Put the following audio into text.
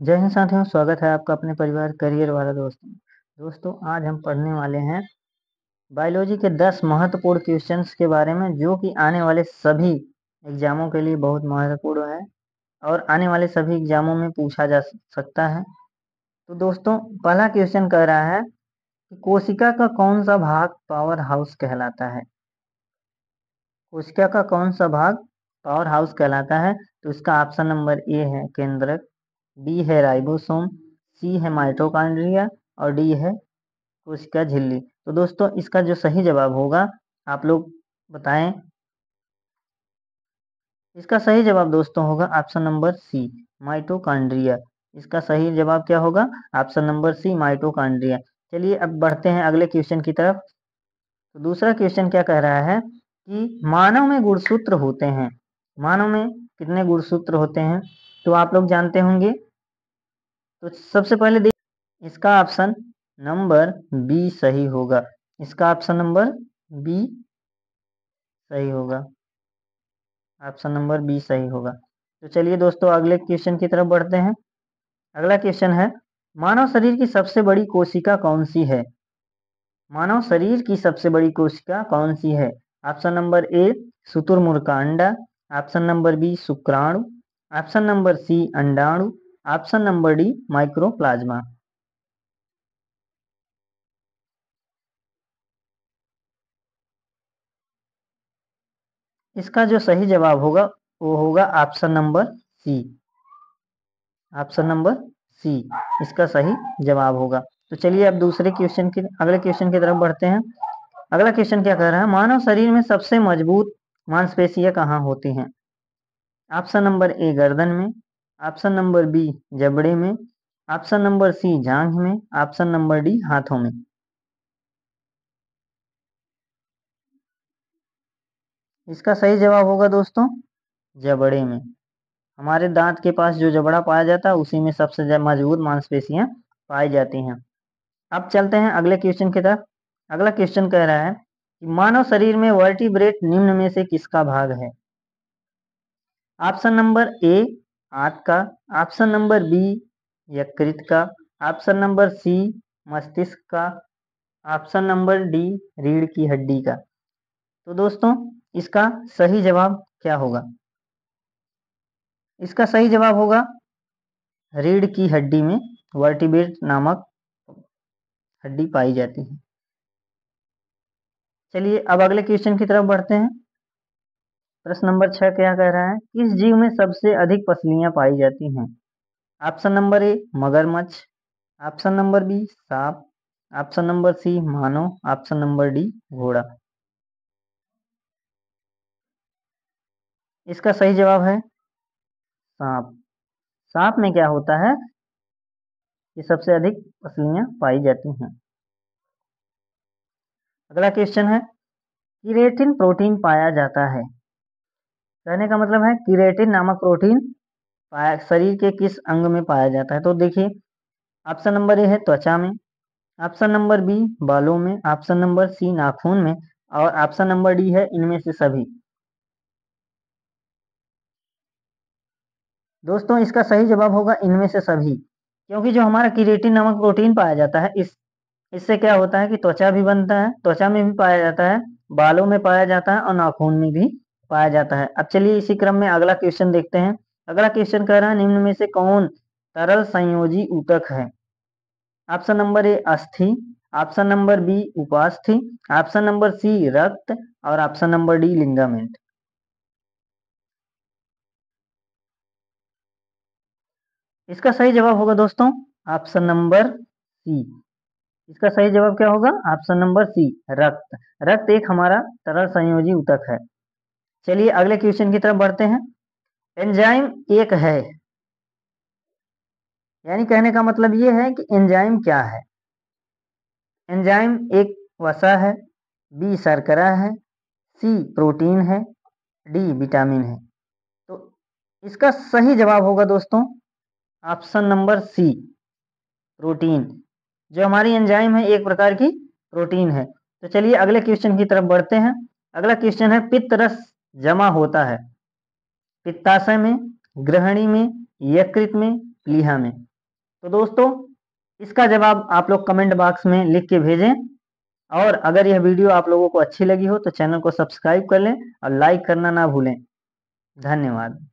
जय हिंद साथियों, स्वागत है आपका अपने परिवार करियर वाला दोस्तों आज हम पढ़ने वाले हैं बायोलॉजी के 10 महत्वपूर्ण क्वेश्चंस के बारे में, जो कि आने वाले सभी एग्जामों के लिए बहुत महत्वपूर्ण है और आने वाले सभी एग्जामों में पूछा जा सकता है। तो दोस्तों, पहला क्वेश्चन कह रहा है कि कोशिका का कौन सा भाग पावर हाउस कहलाता है। कोशिका का कौन सा भाग पावर हाउस कहलाता है? तो इसका ऑप्शन नंबर ए है केंद्रक, बी है राइबोसोम, सी है माइटोकॉन्ड्रिया और डी है कोशिका झिल्ली। तो दोस्तों, इसका जो सही जवाब होगा आप लोग बताएं। इसका सही जवाब दोस्तों होगा ऑप्शन नंबर सी, माइटोकॉन्ड्रिया। इसका सही जवाब क्या होगा? Option number C, mitochondria. चलिए अब बढ़ते हैं अगले क्वेश्चन की तरफ। तो दूसरा क्वेश्चन क्या कह रहा है कि मानव में गुणसूत्र होते हैं। मानव में कितने गुणसूत्र होते हैं? तो आप लोग जानते होंगे। तो सबसे पहले देख, इसका ऑप्शन नंबर बी सही होगा। इसका ऑप्शन नंबर बी सही होगा। ऑप्शन नंबर बी सही होगा। तो चलिए दोस्तों अगले क्वेश्चन की तरफ बढ़ते हैं। अगला क्वेश्चन है, मानव शरीर की सबसे बड़ी कोशिका कौन सी है? मानव शरीर की सबसे बड़ी कोशिका कौन सी है? ऑप्शन नंबर ए शुतुरमुर्ग का अंडा, ऑप्शन नंबर बी शुक्राणु, ऑप्शन नंबर सी अंडाणु, ऑप्शन नंबर डी माइक्रोप्लाज्मा। इसका जो सही जवाब होगा वो होगा option number C. Option number C इसका सही जवाब होगा। तो चलिए अब अगले क्वेश्चन की तरफ बढ़ते हैं। अगला क्वेश्चन क्या कह रहा है, मानव शरीर में सबसे मजबूत मांसपेशियां कहाँ होती हैं? ऑप्शन नंबर ए गर्दन में, ऑप्शन नंबर बी जबड़े में, ऑप्शन नंबर सी जांघ में, ऑप्शन नंबर डी हाथों में। इसका सही जवाब होगा दोस्तों जबड़े में। हमारे दांत के पास जो जबड़ा पाया जाता है उसी में सबसे मजबूत मांसपेशियां पाई जाती हैं। अब चलते हैं अगले क्वेश्चन की तरफ। अगला क्वेश्चन कह रहा है कि मानव शरीर में वर्टिब्रेट निम्न में से किसका भाग है? ऑप्शन नंबर ए आंत का, ऑप्शन नंबर बी यकृत का, ऑप्शन नंबर सी मस्तिष्क का, ऑप्शन नंबर डी रीढ़ की हड्डी का। तो दोस्तों इसका सही जवाब क्या होगा? इसका सही जवाब होगा रीढ़ की हड्डी में वर्टिब्रेट नामक हड्डी पाई जाती है। चलिए अब अगले क्वेश्चन की तरफ बढ़ते हैं। प्रश्न नंबर 6 क्या कह रहा है, किस जीव में सबसे अधिक पसलियां पाई जाती हैं? ऑप्शन नंबर ए मगरमच्छ, ऑप्शन नंबर बी सांप, ऑप्शन नंबर सी मानव, ऑप्शन नंबर डी घोड़ा। इसका सही जवाब है सांप। सांप में क्या होता है कि सबसे अधिक पसलियां पाई जाती हैं। अगला क्वेश्चन है, कीरेटिन प्रोटीन पाया जाता है। कहने का मतलब है कीरेटिन नामक प्रोटीन शरीर के किस अंग में पाया जाता है? तो देखिए, ऑप्शन नंबर ए है त्वचा में, ऑप्शन नंबर बी बालों में, ऑप्शन नंबर सी नाखून में और ऑप्शन नंबर डी है इनमें से सभी। दोस्तों इसका सही जवाब होगा इनमें से सभी, क्योंकि जो हमारा कीरेटिन नामक प्रोटीन पाया जाता है इससे क्या होता है कि त्वचा भी बनता है, त्वचा में भी पाया जाता है, बालों में पाया जाता है और नाखून में भी पाया जाता है। अब चलिए इसी क्रम में अगला क्वेश्चन देखते हैं। अगला क्वेश्चन कह रहा है, निम्न में से कौन तरल संयोजी ऊतक है? ऑप्शन नंबर ए अस्थि, ऑप्शन नंबर बी उपास्थि, ऑप्शन नंबर सी रक्त और ऑप्शन नंबर डी लिगामेंट। इसका सही जवाब होगा दोस्तों ऑप्शन नंबर सी। इसका सही जवाब क्या होगा? ऑप्शन नंबर सी रक्त। रक्त एक हमारा तरल संयोजी ऊतक है। चलिए अगले क्वेश्चन की तरफ बढ़ते हैं। एंजाइम एक है, यानी कहने का मतलब ये है कि एंजाइम क्या है। एंजाइम एक वसा है, बी शर्करा है, सी प्रोटीन है, डी विटामिन है। तो इसका सही जवाब होगा दोस्तों ऑप्शन नंबर सी प्रोटीन। जो हमारी एंजाइम है एक प्रकार की प्रोटीन है। तो चलिए अगले क्वेश्चन की तरफ बढ़ते हैं। अगला क्वेश्चन है, पित्त रस जमा होता है पित्ताशय में, ग्रहणी में, यकृत में, प्लीहा में। तो दोस्तों इसका जवाब आप लोग कमेंट बॉक्स में लिख के भेजें। और अगर यह वीडियो आप लोगों को अच्छी लगी हो तो चैनल को सब्सक्राइब कर लें और लाइक करना ना भूलें। धन्यवाद।